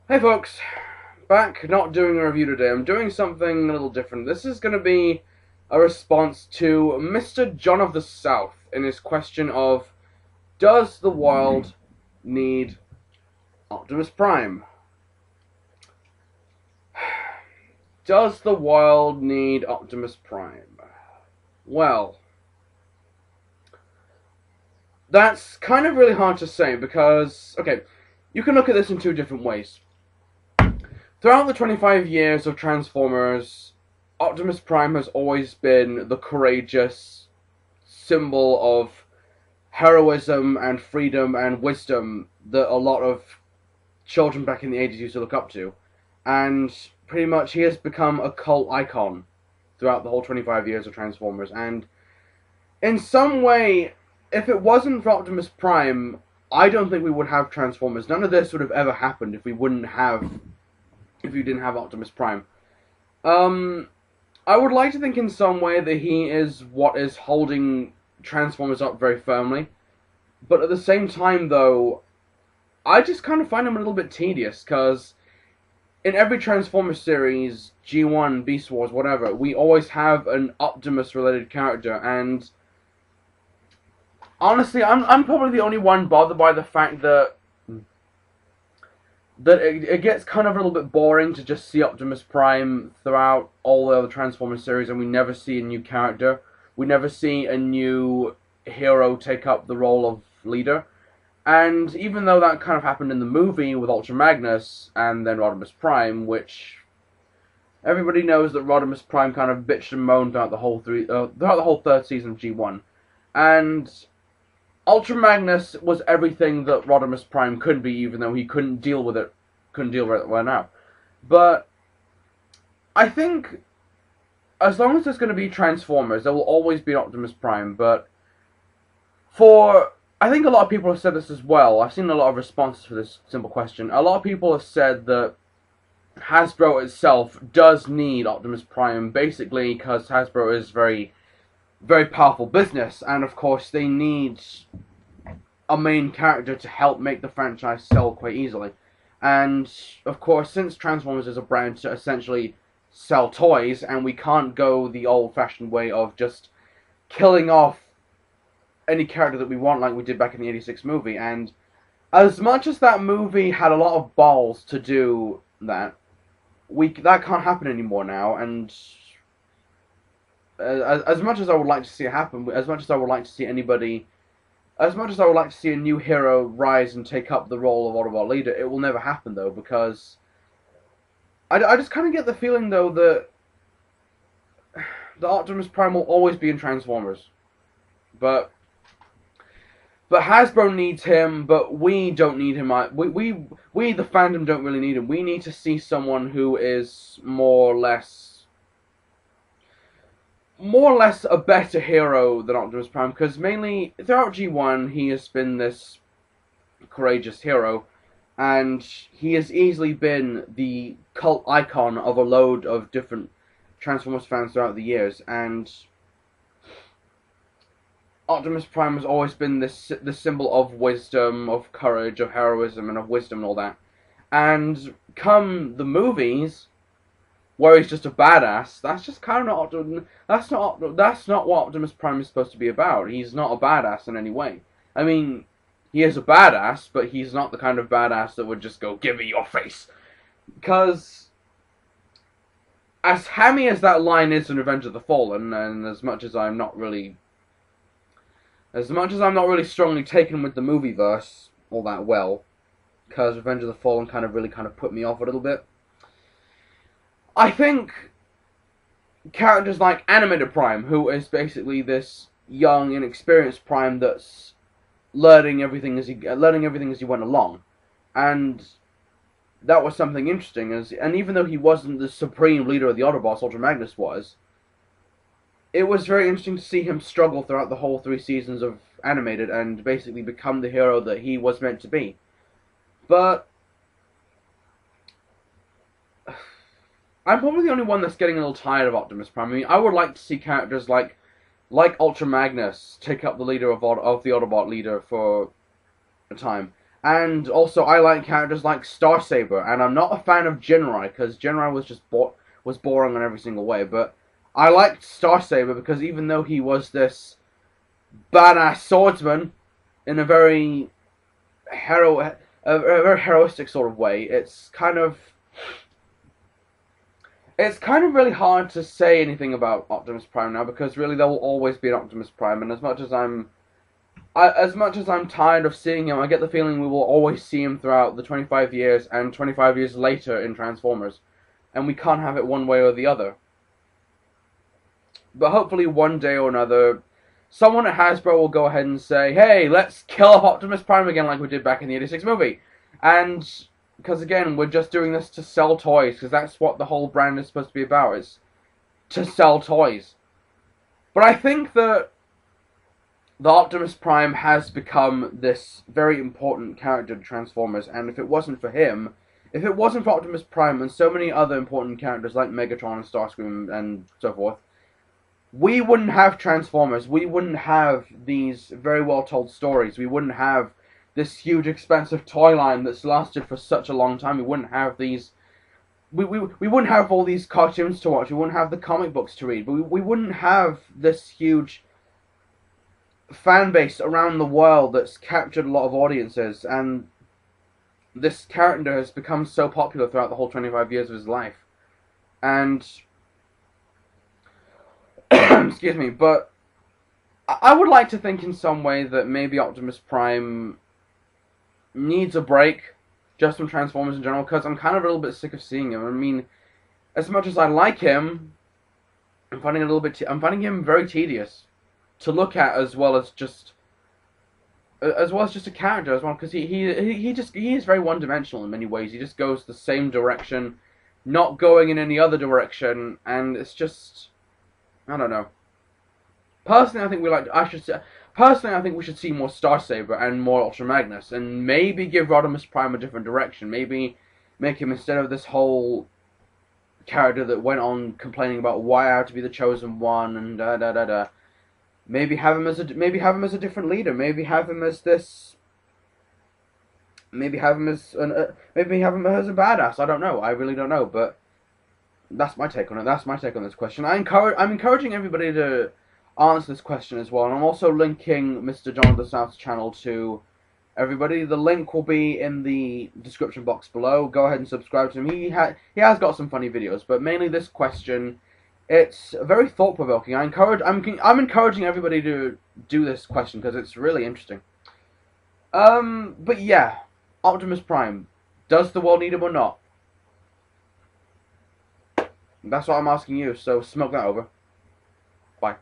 Hey folks, back not doing a review today. I'm doing something a little different. This is going to be a response to Mr. John of the South in his question of, does the world need Optimus Prime? Does the world need Optimus Prime? Well, that's kind of really hard to say because, okay, you can look at this in two different ways. Throughout the 25 years of Transformers, Optimus Prime has always been the courageous symbol of heroism and freedom and wisdom that a lot of children back in the 80s used to look up to. And pretty much he has become a cult icon throughout the whole 25 years of Transformers. And in some way, if it wasn't for Optimus Prime, I don't think we would have Transformers. None of this would have ever happened if you didn't have Optimus Prime. I would like to think in some way that he is what is holding Transformers up very firmly. But at the same time, though, I just kind of find him a little bit tedious, because in every Transformers series, G1, Beast Wars, whatever, we always have an Optimus-related character, and honestly, I'm probably the only one bothered by the fact that it gets kind of a little bit boring to just see Optimus Prime throughout all the other Transformers series, and we never see a new character. We never see a new hero take up the role of leader. And even though that kind of happened in the movie with Ultra Magnus and then Rodimus Prime, which everybody knows that Rodimus Prime kind of bitched and moaned throughout the whole third season of G1, and Ultra Magnus was everything that Rodimus Prime could be, even though he couldn't deal with it right now. But I think as long as there's going to be Transformers, there will always be Optimus Prime. But I think a lot of people have said this as well. I've seen a lot of responses for this simple question. A lot of people have said that Hasbro itself does need Optimus Prime, basically because Hasbro is very powerful business, and of course they need a main character to help make the franchise sell quite easily. And of course, since Transformers is a brand to essentially sell toys, and we can't go the old-fashioned way of just killing off any character that we want like we did back in the '86 movie, and as much as that movie had a lot of balls to do that, that can't happen anymore now, and as much as I would like to see it happen, as much as I would like to see a new hero rise and take up the role of Autobot leader, it will never happen, though, because I just kind of get the feeling, though, that the Optimus Prime will always be in Transformers. But Hasbro needs him, but we don't need him. We the fandom don't really need him. We need to see someone who is more or less a better hero than Optimus Prime, because mainly throughout G1 he has been this courageous hero, and he has easily been the cult icon of a load of different Transformers fans throughout the years, and Optimus Prime has always been the symbol of wisdom, of courage, of heroism, and of wisdom and all that. And come the movies, where he's just a badass, that's just kind of not. That's not what Optimus Prime is supposed to be about. He's not a badass in any way. I mean, he is a badass, but he's not the kind of badass that would just go, "Give me your face," because as hammy as that line is in Revenge of the Fallen, and as much as I'm not really strongly taken with the movie verse all that well, because Revenge of the Fallen kind of put me off a little bit. I think characters like Animated Prime, who is basically this young, inexperienced Prime that's learning everything as he went along, and that was something interesting. And even though he wasn't the supreme leader of the Autobots, Ultra Magnus was, it was very interesting to see him struggle throughout the whole 3 seasons of Animated and basically become the hero that he was meant to be. But I'm probably the only one that's getting a little tired of Optimus Prime. I mean, I would like to see characters like Ultra Magnus take up the leader of the Autobot leader for a time. And also, I like characters like Starsaber, and I'm not a fan of Jinrai, because Jinrai was just was boring on every single way, but I liked Starsaber because even though he was this badass swordsman in a very a very heroistic sort of way, it's kind of really hard to say anything about Optimus Prime now, because really there will always be an Optimus Prime, and as much as I'm tired of seeing him, I get the feeling we will always see him throughout the 25 years and 25 years later in Transformers, and we can't have it one way or the other. But hopefully one day or another, someone at Hasbro will go ahead and say, hey, let's kill off Optimus Prime again like we did back in the 86 movie. And, because again, we're just doing this to sell toys, because that's what the whole brand is supposed to be about, is to sell toys. But I think that the Optimus Prime has become this very important character to Transformers, and if it wasn't for him, if it wasn't for Optimus Prime and so many other important characters like Megatron and Starscream and so forth, we wouldn't have Transformers. We wouldn't have these very well told stories. We wouldn't have this huge expensive toy line that's lasted for such a long time. We wouldn't have these. We wouldn't have all these cartoons to watch. We wouldn't have the comic books to read. But we wouldn't have this huge fan base around the world that's captured a lot of audiences. And this character has become so popular throughout the whole 25 years of his life. And excuse me, but I would like to think in some way that maybe Optimus Prime needs a break just from Transformers in general, because I'm kind of a little bit sick of seeing him. I mean, as much as I like him, I'm finding him very tedious to look at, as well as just a character as well, because he is very one-dimensional in many ways. He just goes the same direction, not going in any other direction, and it's just, I don't know. Personally, I think we should see more Starsaber and more Ultra Magnus, and maybe give Rodimus Prime a different direction. Maybe make him, instead of this whole character that went on complaining about why I have to be the chosen one and da da da da. Maybe have him as a different leader. Maybe have him as this. Maybe have him as a badass. I don't know. I really don't know, but that's my take on it. That's my take on this question. I'm encouraging everybody to answer this question as well, and I'm also linking Mr. Jonathan South's channel to everybody. The link will be in the description box below. Go ahead and subscribe to him. He has got some funny videos, but mainly this question, it's very thought-provoking. I'm encouraging everybody to do this question because it's really interesting. But yeah, Optimus Prime, does the world need him or not? That's what I'm asking you, so smoke that over. Bye.